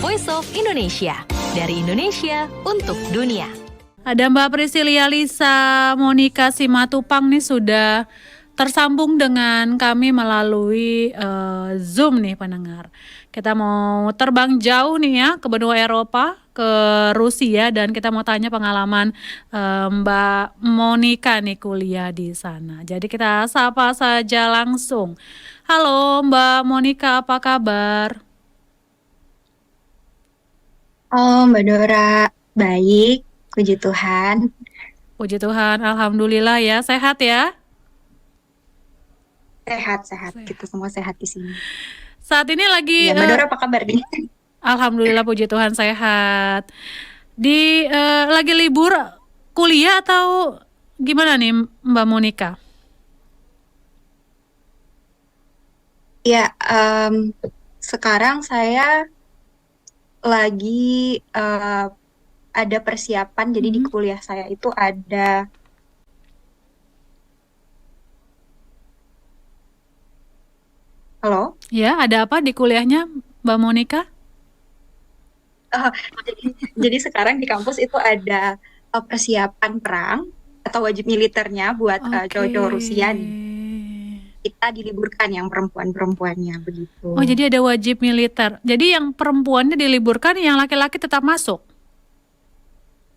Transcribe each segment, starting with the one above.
Voice of Indonesia. Dari Indonesia untuk dunia. Ada Mbak Priscilia Lisa Monica Simatupang nih sudah tersambung dengan kami melalui Zoom nih pendengar. Kita mau terbang jauh nih ya ke benua Eropa, ke Rusia, dan kita mau tanya pengalaman Mbak Monica nih kuliah di sana. Jadi kita sapa saja langsung. Halo Mbak Monica, apa kabar? Oh, Mbak Dora, baik, puji Tuhan. Puji Tuhan, alhamdulillah ya, sehat ya? Sehat. Kita semua sehat di sini. Saat ini lagi Ya, Mbak Dora apa kabar nih? alhamdulillah puji Tuhan sehat. Lagi libur kuliah atau gimana nih Mbak Monica? Ya, sekarang saya lagi ada persiapan, jadi di kuliah saya itu ada Halo? Ya, ada apa di kuliahnya Mbak Monica? Oh, jadi sekarang di kampus itu ada persiapan perang atau wajib militernya buat cowok-cowok Rusia nih. Kita diliburkan yang perempuan-perempuannya begitu. Oh, jadi ada wajib militer. Jadi yang perempuannya diliburkan, yang laki-laki tetap masuk?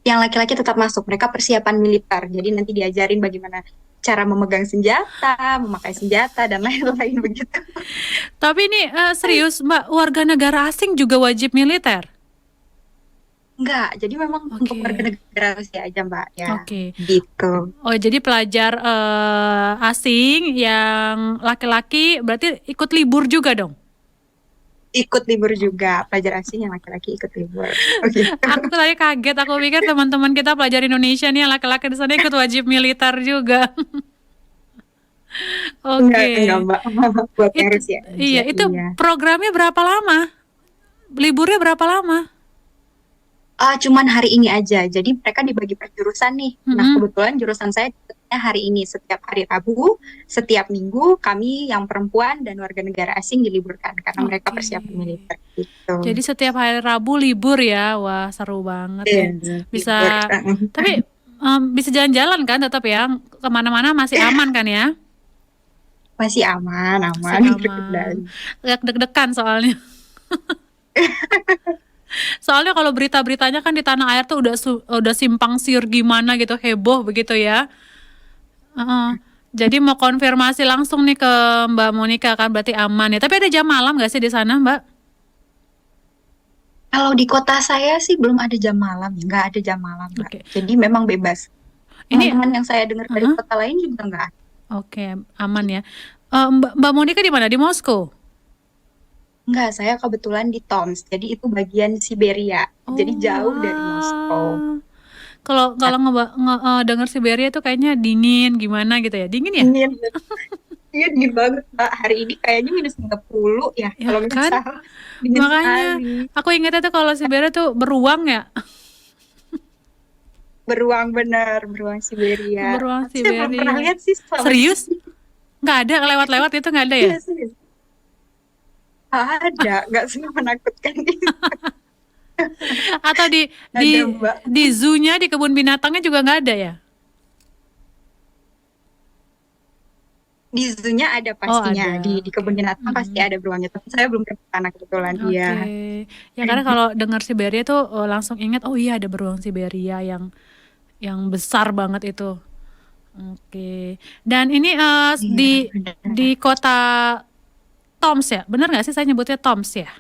Yang laki-laki tetap masuk, mereka persiapan militer. Jadi nanti diajarin bagaimana cara memegang senjata, memakai senjata, dan lain-lain begitu. Tapi ini serius Mbak, warga negara asing juga wajib militer? Enggak, jadi memang untuk warga negara Rusia aja Mbak ya. Gitu. Oh, jadi pelajar asing yang laki-laki berarti ikut libur juga dong? Ikut libur juga, pelajar asing yang laki-laki ikut libur. Okay. Aku tadi kaget, aku pikir teman-teman kita pelajar Indonesia nih yang laki-laki di sana ikut wajib militer juga. Enggak Mbak, buat yang Rusia aja. Iya, itu programnya berapa lama? Liburnya berapa lama? Cuman hari ini aja, jadi mereka dibagi per jurusan nih. Nah, kebetulan jurusan saya hari ini, setiap hari Rabu, setiap minggu kami yang perempuan dan warga negara asing diliburkan karena mereka persiapan militer gitu. Jadi setiap hari Rabu libur ya, wah seru banget ya. Bisa, tapi bisa jalan-jalan kan tetap ya, kemana-mana masih aman kan ya? Masih aman. Gak deg-degan soalnya. Soalnya kalau berita-beritanya kan di tanah air tuh udah simpang siur gimana gitu, heboh begitu ya. Jadi mau konfirmasi langsung nih ke Mbak Monica kan, berarti aman ya. Tapi ada jam malam nggak sih di sana Mbak? Kalau di kota saya sih belum ada jam malam, nggak ada jam malam Mbak. Jadi memang bebas. Ini teman yang saya dengar dari kota lain juga nggak ada. Oke, aman ya. Mbak Monica di mana? Di Moskow? Enggak, saya kebetulan di Tomsk, jadi itu bagian Siberia, jadi jauh dari Moskow. Kalau dengar Siberia itu kayaknya dingin gimana gitu ya, dingin ya? Dingin, iya dingin banget Mbak. Hari ini kayaknya -30 ya, kalau nggak kan? salah. Dingin Makanya sekali. aku ingatnya tuh kalau Siberia tuh beruang ya. Beruang Siberia. Beruang Saya belum Siberia. pernah lihat sih. Serius? Nggak ada, lewat-lewat itu nggak ada ya? Iya, ada, nggak semua menakutkan gitu. Atau di zoo-nya, di kebun binatangnya juga nggak ada ya? Di zoo-nya ada pastinya, di kebun binatang pasti ada beruangnya, tapi saya belum pernah ke sana kebetulan. Iya. Ya karena kalau dengar Siberia tuh langsung ingat, oh iya ada beruang Siberia yang besar banget itu. Dan ini di kota Tomsk ya, bener nggak sih saya nyebutnya Tomsk ya?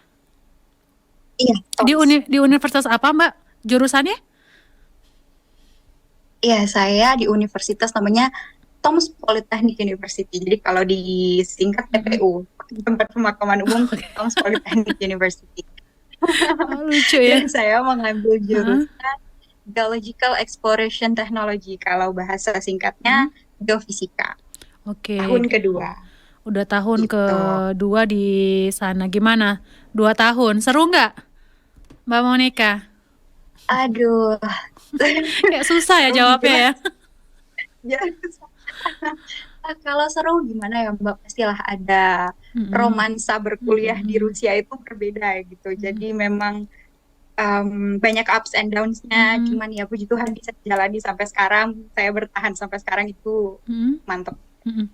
Iya, Tomsk. Di universitas apa Mbak jurusannya? Iya, saya di universitas namanya Tomsk Polytechnic University. Jadi kalau disingkat TPU, tempat pemakaman umum Tomsk Polytechnic University. Lucu ya. Dan saya mengambil jurusan Geological Exploration Technology. Kalau bahasa singkatnya geofisika. Tahun kedua. Udah tahun kedua di sana. Gimana? 2 tahun. Seru nggak, Mbak Monica? Aduh. Kayak susah ya jawabnya ya. Kalau seru gimana ya Mbak, pastilah ada Mm-mm. romansa berkuliah di Mm-mm. Rusia itu berbeda gitu. Mm-mm. Jadi memang banyak ups and downs-nya, Mm-mm. cuman ya puji Tuhan bisa jalani sampai sekarang. Saya bertahan sampai sekarang itu Mm-mm. mantep. Mm-mm.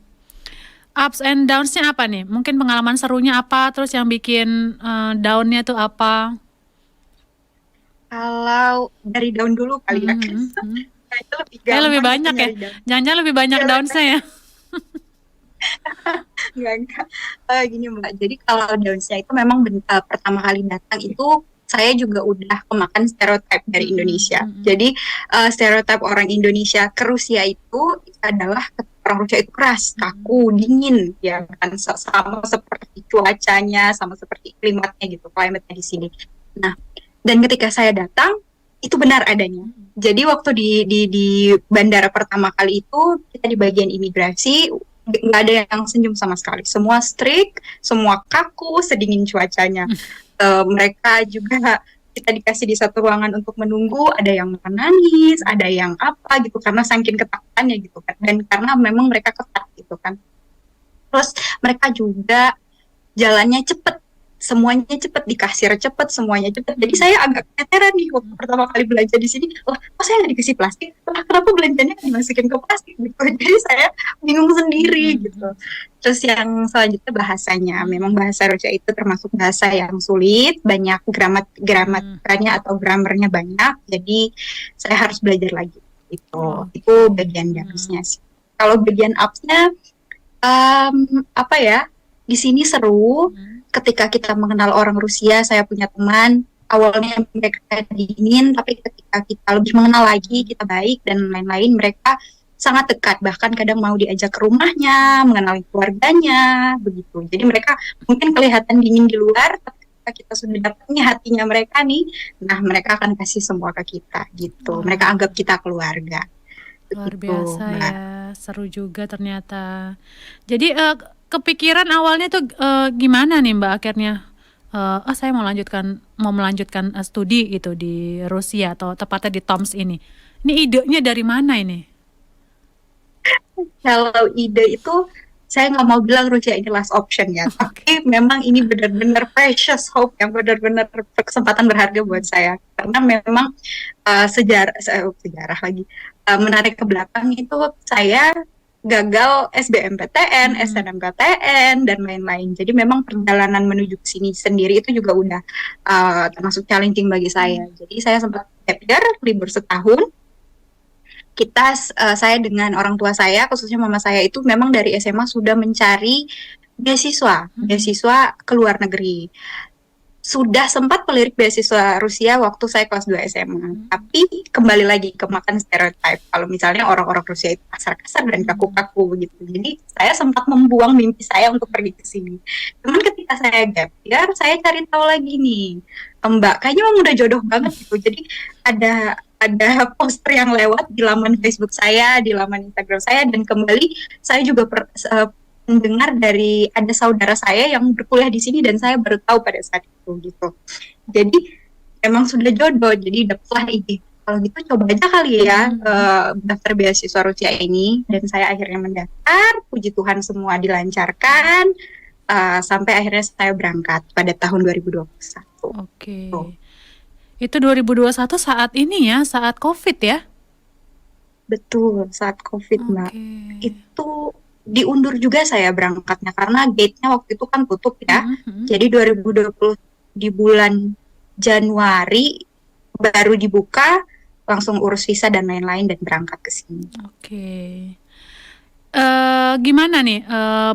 Ups and downs-nya apa nih? Mungkin pengalaman serunya apa, terus yang bikin down-nya tuh apa? Kalau dari down dulu kali ya, Mm-mm. Mm-mm. kayaknya lebih Kayak lebih gampang gitu banyak ya. nyari down. Jangan-jangan lebih banyak Iya, downs-nya ya. enggak. Gini Mbak, jadi kalau downs-nya itu memang pertama kali datang itu saya juga udah kemakan stereotip dari Mm-mm. Indonesia. Mm-mm. Jadi stereotip orang Indonesia ke Rusia itu adalah orang Rusia itu keras, kaku, dingin, ya kan sama seperti cuacanya, sama seperti klimatnya gitu, klimatnya di sini. Nah, dan ketika saya datang itu benar adanya. Jadi waktu di bandara pertama kali itu kita di bagian imigrasi nggak ada yang senyum sama sekali. Semua strict, semua kaku, sedingin cuacanya. Mereka juga kita dikasih di satu ruangan untuk menunggu, ada yang menangis, ada yang apa gitu karena saking ketakutannya gitu kan. Dan karena memang mereka ketat gitu kan. Terus mereka juga jalannya cepet, semuanya cepet, di kasir cepet, semuanya cepet. Jadi saya agak keteteran nih waktu pertama kali belanja di sini. Wah, kok saya nggak dikasih plastik? Wah, kenapa belanjanya nggak dimasukin ke plastik gitu? Jadi saya bingung sendiri gitu. Terus yang selanjutnya bahasanya, memang bahasa Rusia itu termasuk bahasa yang sulit, banyak gramatikanya atau grammarnya banyak. Jadi saya harus belajar lagi. Itu bagian downs-nya sih. Kalau bagian up-nya, apa ya? Di sini seru. Ketika kita mengenal orang Rusia, saya punya teman. Awalnya mereka dingin, tapi ketika kita lebih mengenal lagi, kita baik dan lain-lain, mereka sangat dekat. Bahkan kadang mau diajak ke rumahnya, mengenal keluarganya, begitu. Jadi mereka mungkin kelihatan dingin di luar, tapi ketika kita sudah dapatnya hatinya mereka nih, nah mereka akan kasih semua ke kita, gitu. Mereka anggap kita keluarga. Luar Begitu, biasa Mbak. ya, seru juga ternyata. Jadi kepikiran awalnya tuh gimana nih Mbak akhirnya? Saya mau melanjutkan studi gitu di Rusia atau tepatnya di Toms ini. Ini idenya dari mana ini? Kalau ide itu saya nggak mau bilang Rusia ini last option ya, Oke. tapi memang ini benar-benar precious hope yang benar-benar kesempatan berharga buat saya karena memang sejarah lagi menarik ke belakang itu saya gagal SBMPTN, SNMPTN dan lain-lain. Jadi memang perjalanan menuju ke sini sendiri itu juga udah termasuk challenging bagi saya. Jadi saya sempat gap year, libur setahun. Saya dengan orang tua saya, khususnya mama saya itu memang dari SMA sudah mencari beasiswa ke luar negeri. Sudah sempat melirik beasiswa Rusia waktu saya kelas 2 SMA. Tapi kembali lagi ke makan stereotype. Kalau misalnya orang-orang Rusia itu kasar-kasar dan kaku-kaku begitu. Jadi saya sempat membuang mimpi saya untuk pergi ke sini. Cuman ketika saya gap year, saya cari tahu lagi nih, Mbak, kayaknya memang udah jodoh banget gitu. Jadi ada poster yang lewat di laman Facebook saya, di laman Instagram saya, dan kembali saya juga mendengar dari ada saudara saya yang berkuliah di sini dan saya baru tahu pada saat itu gitu. Jadi emang sudah jodoh, jadi dapatlah ide. Kalau gitu coba aja kali ya daftar beasiswa Rusia ini, dan saya akhirnya mendaftar. Puji Tuhan semua dilancarkan sampai akhirnya saya berangkat pada tahun 2021. Oke. Itu 2021 saat ini ya, saat COVID ya? Betul, saat COVID, Mbak. Oke. Itu diundur juga saya berangkatnya karena gate-nya waktu itu kan tutup ya. Jadi 2020 di bulan Januari baru dibuka, langsung urus visa dan lain-lain dan berangkat ke sini. Oke. Gimana nih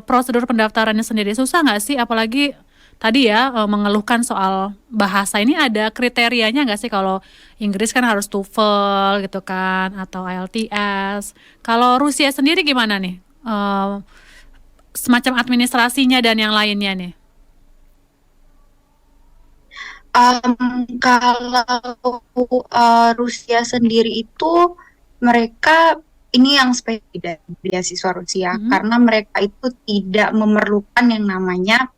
prosedur pendaftarannya sendiri? Susah nggak sih? Apalagi tadi ya mengeluhkan soal bahasa, ini ada kriterianya nggak sih? Kalau Inggris kan harus TOEFL gitu kan, atau IELTS. Kalau Rusia sendiri gimana nih? Semacam administrasinya dan yang lainnya nih. Kalau Rusia sendiri itu mereka ini yang spesial beasiswa Rusia karena mereka itu tidak memerlukan yang namanya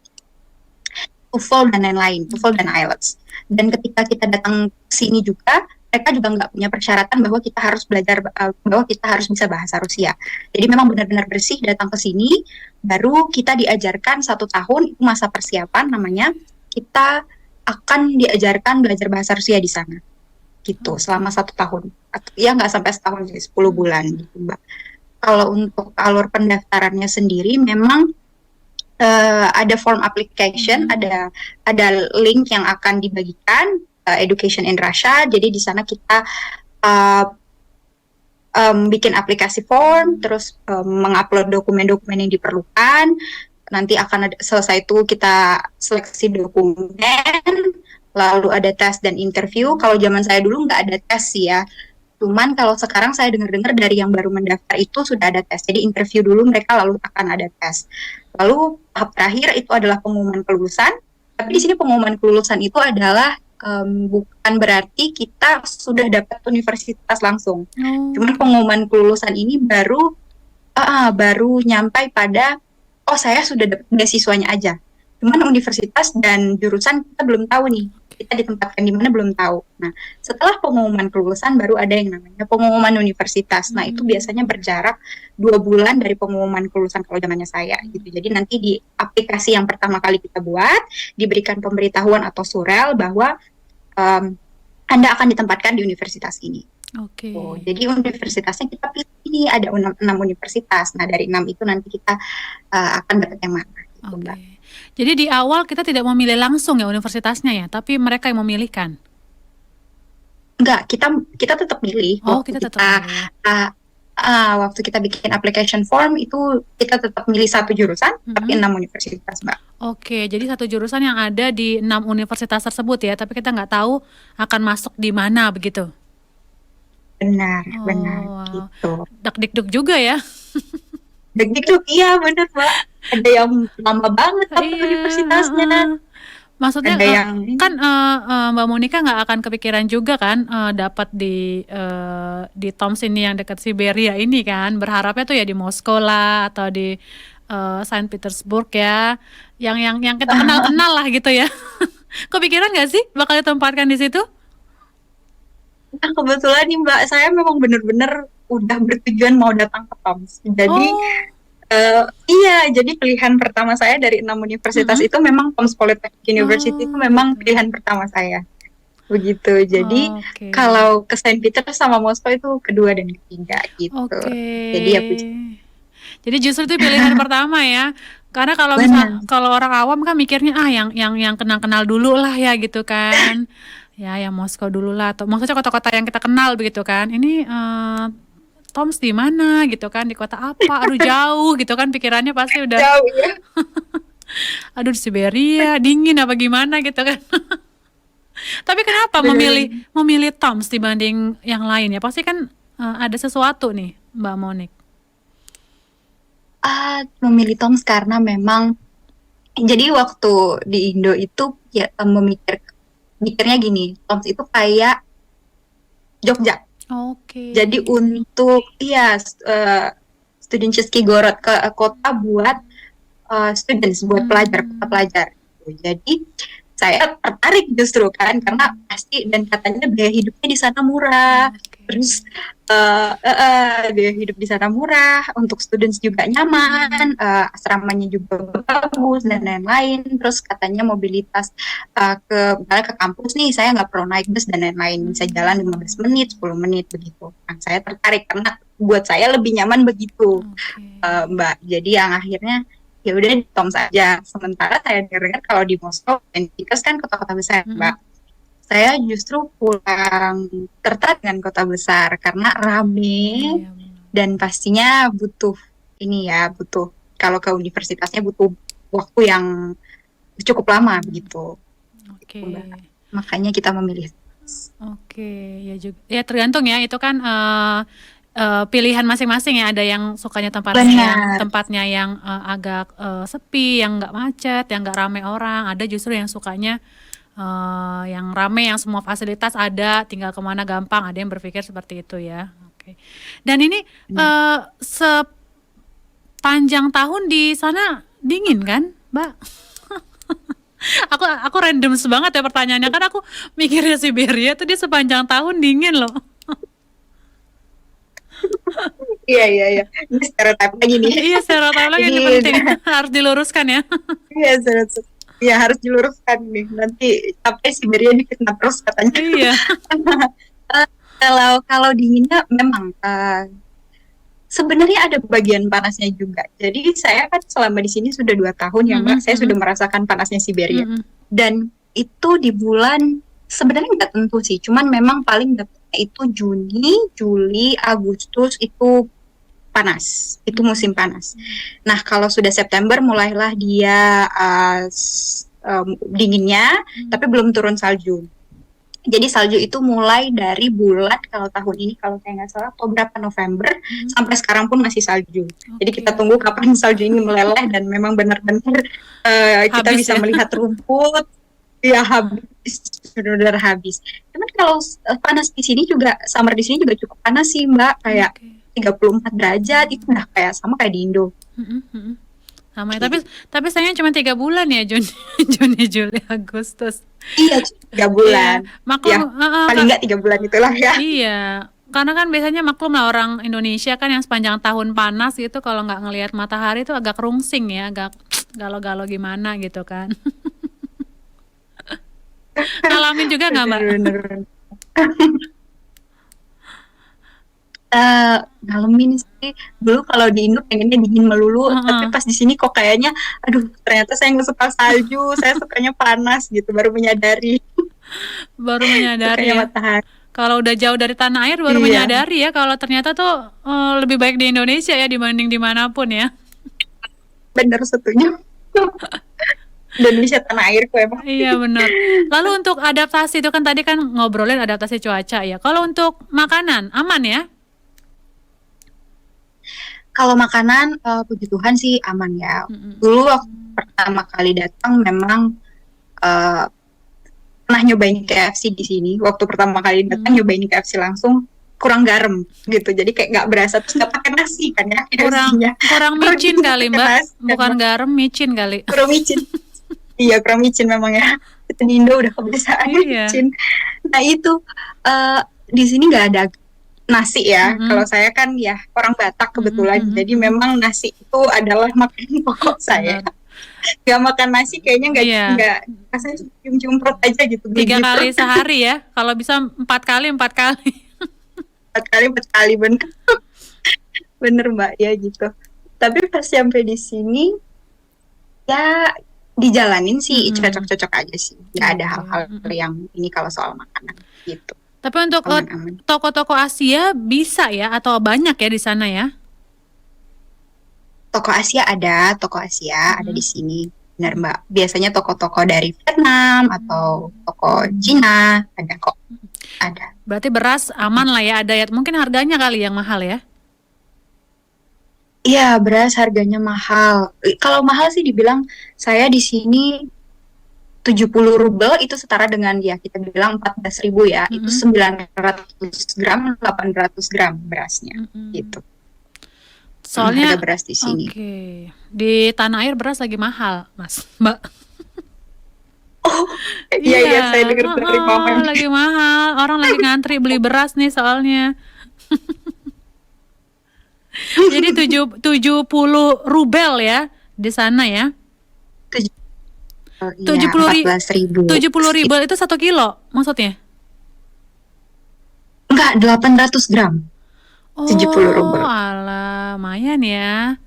TOEFL dan lain-lain, TOEFL dan IELTS. Dan ketika kita datang ke sini juga, mereka juga nggak punya persyaratan bahwa kita harus belajar bahwa kita harus bisa bahasa Rusia. Jadi memang benar-benar bersih datang ke sini, baru kita diajarkan 1 tahun, itu masa persiapan namanya. Kita akan diajarkan belajar bahasa Rusia di sana, gitu, selama 1 tahun. Ya nggak sampai setahun sih, 10 bulan gitu, Mbak. Kalau untuk alur pendaftarannya sendiri, memang ada form application, ada link yang akan dibagikan, Education in Russia. Jadi di sana kita uh, bikin aplikasi form, terus mengupload dokumen-dokumen yang diperlukan. Nanti akan selesai itu kita seleksi dokumen, lalu ada tes dan interview. Kalau zaman saya dulu nggak ada tes sih ya. Cuman kalau sekarang saya dengar-dengar dari yang baru mendaftar itu sudah ada tes. Jadi interview dulu mereka, lalu akan ada tes. Lalu tahap terakhir itu adalah pengumuman kelulusan. Tapi di sini pengumuman kelulusan itu adalah bukan berarti kita sudah dapat universitas langsung. Cuman pengumuman kelulusan ini baru nyampai pada saya sudah dapat beasiswanya aja. Cuman universitas dan jurusan kita belum tahu nih. Kita ditempatkan di mana belum tahu. Nah, setelah pengumuman kelulusan baru ada yang namanya pengumuman universitas. Nah, itu biasanya berjarak 2 bulan dari pengumuman kelulusan kalau zamannya saya gitu. Jadi nanti di aplikasi yang pertama kali kita buat diberikan pemberitahuan atau surel bahwa Anda akan ditempatkan di universitas ini. Oke. Jadi universitasnya kita pilih, ini ada 6 universitas. Nah, dari 6 itu nanti kita akan dapat yang mana. Gitu, Mbak. Jadi di awal kita tidak memilih langsung ya universitasnya ya, tapi mereka yang memilihkan. Enggak, kita tetap milih. Kita tetap milih. Waktu kita bikin application form itu kita tetap milih 1 jurusan, tapi 6 universitas, Mbak. Oke, jadi 1 jurusan yang ada di 6 universitas tersebut ya, tapi kita nggak tahu akan masuk di mana begitu. Benar, Wow. gitu. Dak-dikduk juga ya. Deg-deg, iya benar, Mbak. Ada yang lama banget tapi universitasnya. Maksudnya Ada yang kan Mbak Monica nggak akan kepikiran juga kan dapat di Tomsk ini yang dekat Siberia ini kan, berharapnya tuh ya di Moskow lah atau di Saint Petersburg ya, yang kita kenal lah gitu ya. Kepikiran nggak sih bakal ditempatkan di situ? Nah, kebetulan nih Mbak, saya memang benar-benar udah bertujuan mau datang ke Tomsk. Jadi iya, jadi pilihan pertama saya dari 6 universitas itu memang Tomsk Polytechnic University itu memang pilihan pertama saya. Begitu. Jadi kalau ke Saint Peter sama Moskow itu kedua dan ketiga gitu. Jadi ya jadi justru itu pilihan pertama ya. Karena kalau orang awam kan mikirnya yang kenal-kenal dulu lah ya gitu kan. Ya yang Moskow dulu lah, atau maksudnya kota-kota yang kita kenal begitu kan. Ini Tomsk di mana gitu kan, di kota apa, aduh jauh gitu kan, pikirannya pasti udah jauh ya. Aduh di Siberia dingin apa gimana gitu kan. Tapi kenapa memilih Tomsk dibanding yang lain ya, pasti kan ada sesuatu nih Mbak Monik. Memilih Tomsk karena memang jadi waktu di Indo itu ya mikirnya gini, Tomsk itu kayak Jogja. Jadi untuk Studentski Gorod ke kota buat students, buat pelajar. Jadi saya tertarik justru kan karena pasti dan katanya biaya hidupnya di sana murah. Terus biaya hidup di sana murah, untuk students juga nyaman, asramanya juga bagus dan lain-lain. Terus katanya mobilitas ke kampus nih, saya nggak perlu naik bus dan lain-lain, bisa jalan 15 menit, 10 menit begitu. Nah, saya tertarik karena buat saya lebih nyaman begitu, Mbak. Jadi yang akhirnya ya udah di Tomsk saja. Sementara saya dengar kalau di Moskow dan Petersburg kan kota-kota besar, Mbak. Saya justru pulang tertarik dengan kota besar karena rame dan pastinya butuh kalau ke universitasnya butuh waktu yang cukup lama begitu. Makanya kita memilih. Ya juga. Ya tergantung ya, itu kan pilihan masing-masing ya. Ada yang sukanya tempatnya yang agak sepi, yang nggak macet, yang nggak rame orang. Ada justru yang sukanya yang rame, yang semua fasilitas ada, tinggal kemana gampang. Ada yang berpikir seperti itu ya. Dan ini sepanjang tahun di sana dingin kan, Mbak? Aku random banget ya pertanyaannya, kan aku mikirnya Siberia tuh dia sepanjang tahun dingin loh. Iya, iya, iya. Ini stereotip lagi nih. Iya, stereotip lagi Ini ini penting harus diluruskan ya. iya, stereotip. Iya, harus diluruskan nih. Nanti sampai Siberia difitnah terus katanya. Iya. Kalau dinginnya memang sebenarnya ada bagian panasnya juga. Jadi saya kan selama di sini sudah 2 tahun ya Mbak, saya sudah merasakan panasnya Siberia. Dan itu di bulan sebenarnya nggak tentu sih, cuman memang paling dekatnya itu Juni, Juli, Agustus itu panas, itu musim panas. Nah kalau sudah September mulailah dia dinginnya, tapi belum turun salju. Jadi salju itu mulai dari bulan, kalau tahun ini kalau saya nggak salah berapa November sampai sekarang pun masih salju. Jadi kita tunggu kapan salju ini meleleh dan memang benar-benar kita Habis bisa ya? melihat rumput ya habis, benar-benar habis. Cuman kalau panas di sini juga, summer di sini juga cukup panas sih Mbak, kayak 34 derajat itu udah kayak sama kayak di Indo. Sama ya, tapi sayangnya cuma 3 bulan ya, Juni, Juni, Juli, Agustus. Iya, 3 bulan. Iya, maklum, Ya, paling nggak 3 bulan itulah ya. Iya, karena kan biasanya maklum lah orang Indonesia kan yang sepanjang tahun panas gitu, kalau nggak ngelihat matahari itu agak rungsing ya, agak galau-galau gimana gitu kan. Ngalamin juga nggak Mbak? Bener-bener. Ngalamin sih dulu kalau di Indo pengennya dingin melulu, tapi pas di sini kok kayaknya aduh ternyata saya nggak suka salju, saya sukanya panas gitu, baru menyadari sukanya Ya. matahari. Kalau udah jauh dari tanah air baru menyadari ya kalau ternyata tuh lebih baik di Indonesia ya dibanding dimanapun ya. Bener, setuju. Indonesia tanah airku emang. Iya benar. Lalu untuk adaptasi itu kan tadi kan ngobrolin adaptasi cuaca ya. Kalau untuk makanan aman ya? Kalau makanan puji Tuhan sih aman ya. Dulu waktu pertama kali datang memang pernah nyobain KFC di sini. Waktu pertama kali datang nyobain KFC langsung kurang garam gitu. Jadi kayak nggak berasa, terus nggak pakai nasi kan ya KFC-nya. Kurang micin kali Mbak. Bukan garam, micin kali. Kurang micin. Iya, kurang micin memang ya. Itu di Indo udah kebiasaan micin. Nah itu di sini nggak ada nasi ya. Kalau saya kan ya orang Batak kebetulan, jadi memang nasi itu adalah makanan pokok saya. Gak makan nasi kayaknya nggak rasanya cium-cium perut aja gitu. 3 kali sehari ya. Kalau bisa 4 kali. 4 kali bener. Bener Mbak ya gitu. Tapi pas sampai di sini ya dijalanin sih cocok-cocok aja sih. Nggak ada hal-hal yang ini kalau soal makanan gitu. Tapi untuk toko-toko Asia bisa ya atau banyak ya di sana ya? Toko Asia ada di sini. Benar Mbak. Biasanya toko-toko dari Vietnam atau toko Cina ada kok. Ada. Berarti beras aman lah ya, ada ya. Mungkin harganya kali yang mahal ya? Iya, beras harganya mahal. Kalau mahal sih dibilang saya di sini 70 rubel itu setara dengan ya kita bilang 14.000 ya. Itu 900 gram, 800 gram berasnya gitu. Soalnya harga beras di sini. Di tanah air beras lagi mahal, Mas, Mbak. Oh, iya saya dengar dari mama. Lagi mahal. Orang lagi ngantri beli beras nih soalnya. Jadi 70 rubel ya di sana ya. 14.000. 70 ribu itu 1 kilo maksudnya? Enggak, 800 gram. 70 rubel. Alah, lumayan ya.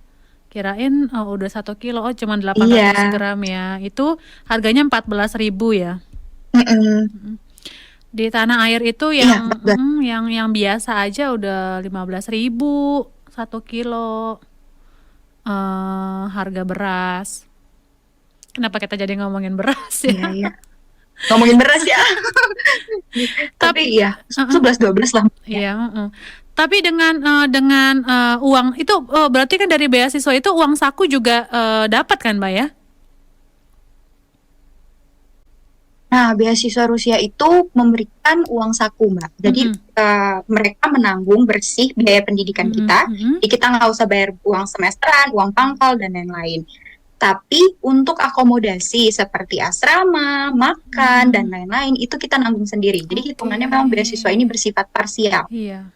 Kirain udah 1 kilo, cuman 800 gram ya. Itu harganya 14.000 ya. Di tanah air itu yang biasa aja udah 15.000 1 kilo harga beras. Kenapa kita jadi ngomongin beras ya? Iya. Ngomongin beras ya. Tapi ya 11-12 lah. Iya. Tapi dengan uang itu berarti kan dari beasiswa itu uang saku juga dapat kan Mbak ya? Nah, beasiswa Rusia itu memberikan uang saku, Mbak. Jadi mereka menanggung bersih biaya pendidikan kita. Jadi kita nggak usah bayar uang semesteran, uang pangkal, dan lain-lain. Tapi untuk akomodasi seperti asrama, makan, dan lain-lain itu kita nanggung sendiri. Jadi hitungannya memang beasiswa ini bersifat parsial. Iya.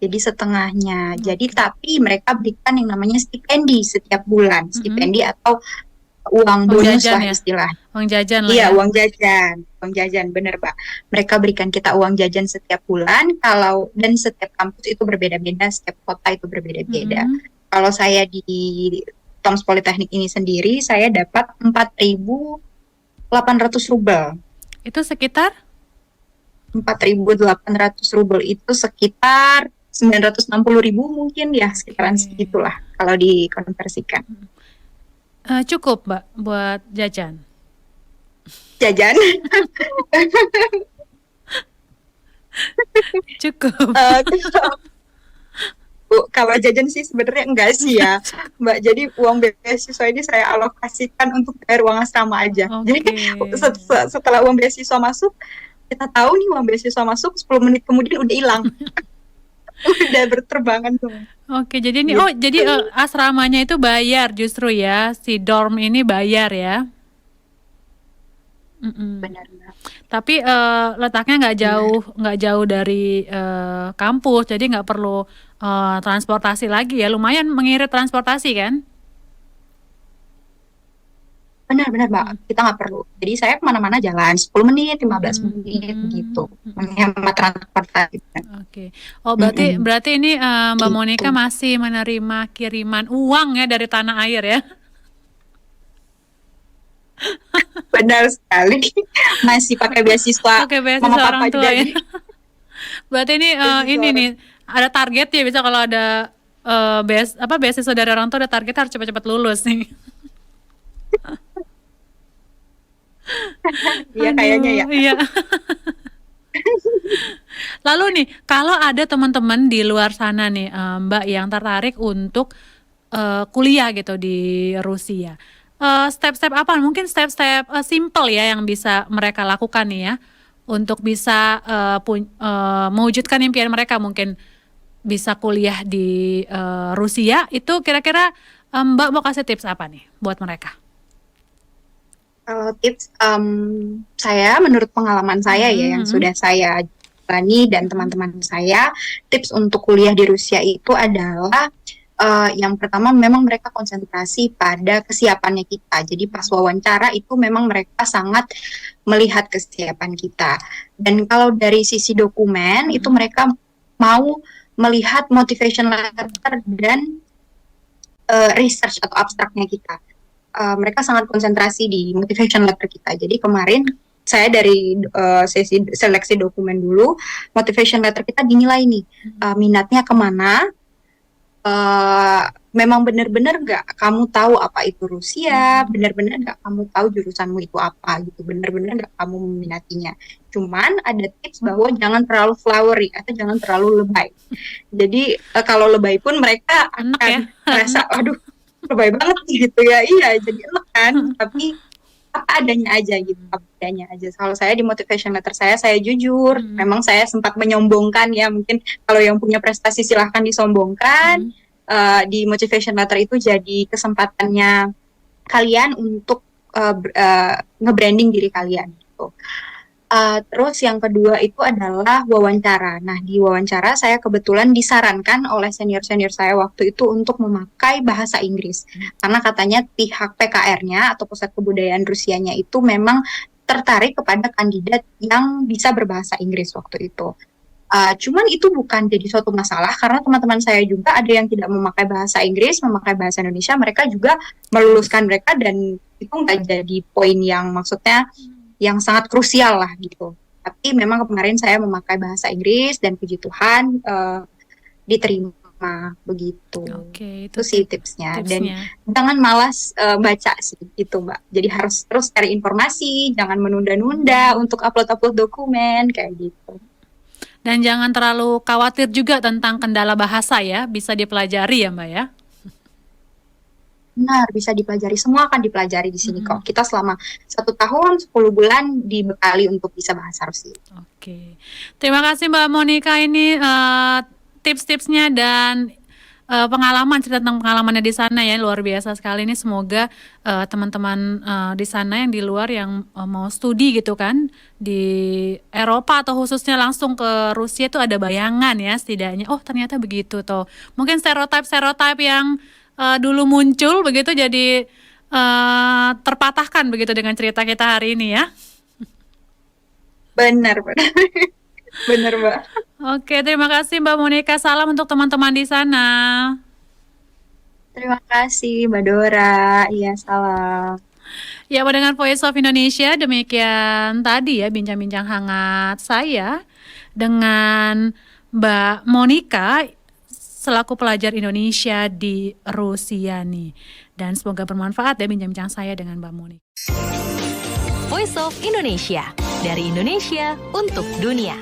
Jadi setengahnya. Jadi tapi mereka berikan yang namanya stipendi setiap bulan. Stipendi atau uang bonus jajan lah ya? istilahnya. Uang jajan lah Iya, ya. uang jajan, bener Mbak. Mereka berikan kita uang jajan setiap bulan. Dan setiap kampus itu berbeda-beda, setiap kota itu berbeda-beda. Kalau saya di Toms Politeknik ini sendiri, saya dapat 4.800 rubel. Itu sekitar 4.800 rubel itu sekitar 960.000 mungkin ya, sekitaran segitulah kalau dikonversikan. Cukup Mbak buat jajan? Jajan? Cukup. Kalau jajan sih sebenarnya enggak sih ya, Mbak. Jadi uang beasiswa ini saya alokasikan untuk bayar uang asrama aja. Jadi setelah uang beasiswa masuk, kita tahu nih uang beasiswa masuk 10 menit kemudian udah hilang. Udah berterbangan semua. Oke, jadi ini jadi asramanya itu bayar justru ya, si dorm ini bayar ya. Benar. Tapi letaknya nggak jauh dari kampus, jadi nggak perlu transportasi lagi ya. Lumayan mengirit transportasi kan? Benar Mbak, kita nggak perlu. Jadi saya kemana-mana jalan 10 menit, 15 menit gitu, menghemat transportasi. Oke. Oh berarti ini Mbak Monica masih menerima kiriman uang ya dari tanah air ya? Benar sekali, masih pakai beasiswa mama papa orang tua juga ya. nih. Berarti ini nih ada target ya, bisa kalau ada beasiswa dari orang tua ada target harus cepat-cepat lulus nih. Iya kayaknya ya. Iya. Lalu nih, kalau ada teman-teman di luar sana nih, Mbak yang tertarik untuk kuliah gitu di Rusia, step-step apa? Mungkin step-step simple ya yang bisa mereka lakukan nih ya, untuk bisa mewujudkan impian mereka, mungkin bisa kuliah di Rusia. Itu kira-kira Mbak mau kasih tips apa nih buat mereka? Kalau tips saya, menurut pengalaman saya ya, yang sudah saya jalani dan teman-teman saya, tips untuk kuliah di Rusia itu adalah yang pertama memang mereka konsentrasi pada kesiapannya kita. Jadi pas wawancara itu memang mereka sangat melihat kesiapan kita. Dan kalau dari sisi dokumen itu mereka mau melihat motivation letter dan research atau abstraknya kita. Mereka sangat konsentrasi di motivation letter kita. Jadi kemarin saya dari sesi seleksi dokumen dulu, motivation letter kita dinilai nih, minatnya kemana, memang benar-benar nggak kamu tahu apa itu Rusia, benar-benar nggak kamu tahu jurusanmu itu apa gitu, benar-benar nggak kamu meminatinya. Cuman ada tips bahwa jangan terlalu flowery atau jangan terlalu lebay. Jadi kalau lebay pun mereka akan merasa, aduh lebay banget gitu ya. Iya, jadi enak kan, tapi apa adanya aja gitu, apa adanya aja. Kalau saya di motivation letter saya jujur, memang saya sempat menyombongkan ya, mungkin kalau yang punya prestasi silahkan disombongkan. Di motivation letter itu jadi kesempatannya kalian untuk nge-branding diri kalian gitu. Terus yang kedua itu adalah wawancara. Nah, di wawancara saya kebetulan disarankan oleh senior-senior saya waktu itu untuk memakai bahasa Inggris. Karena katanya pihak PKR-nya atau Pusat Kebudayaan Rusianya itu memang tertarik kepada kandidat yang bisa berbahasa Inggris waktu itu. Cuman itu bukan jadi suatu masalah karena teman-teman saya juga ada yang tidak memakai bahasa Inggris, memakai bahasa Indonesia, mereka juga meluluskan mereka, dan itu nggak jadi poin yang maksudnya yang sangat krusial lah gitu. Tapi memang kemarin saya memakai bahasa Inggris dan puji Tuhan diterima begitu. Oke, itu sih tipsnya. Dan jangan malas baca sih gitu Mbak. Jadi harus terus cari informasi, jangan menunda-nunda untuk upload dokumen kayak gitu. Dan jangan terlalu khawatir juga tentang kendala bahasa ya, bisa dipelajari ya Mbak ya. Benar, bisa dipelajari, semua akan dipelajari di sini kok. Kita selama 1 tahun 10 bulan dibekali untuk bisa bahasa Rusia. Oke, terima kasih Mbak Monica ini tips-tipsnya dan pengalaman, cerita tentang pengalamannya di sana ya, luar biasa sekali. Ini semoga teman-teman di sana yang di luar yang mau studi gitu kan di Eropa atau khususnya langsung ke Rusia itu ada bayangan ya setidaknya. Oh ternyata begitu tuh. Mungkin stereotip yang dulu muncul begitu jadi terpatahkan begitu dengan cerita kita hari ini ya. Benar, benar. Benar, Mbak. Oke, terima kasih Mbak Monica. Salam untuk teman-teman di sana. Terima kasih, Mbak Dora. Iya, salam. Ya, dengan Voice of Indonesia, demikian tadi ya bincang-bincang hangat saya dengan Mbak Monica selaku pelajar Indonesia di Rusia nih. Dan semoga bermanfaat ya bincang-bincang saya dengan Mbak Monica. Voice of Indonesia, dari Indonesia untuk dunia.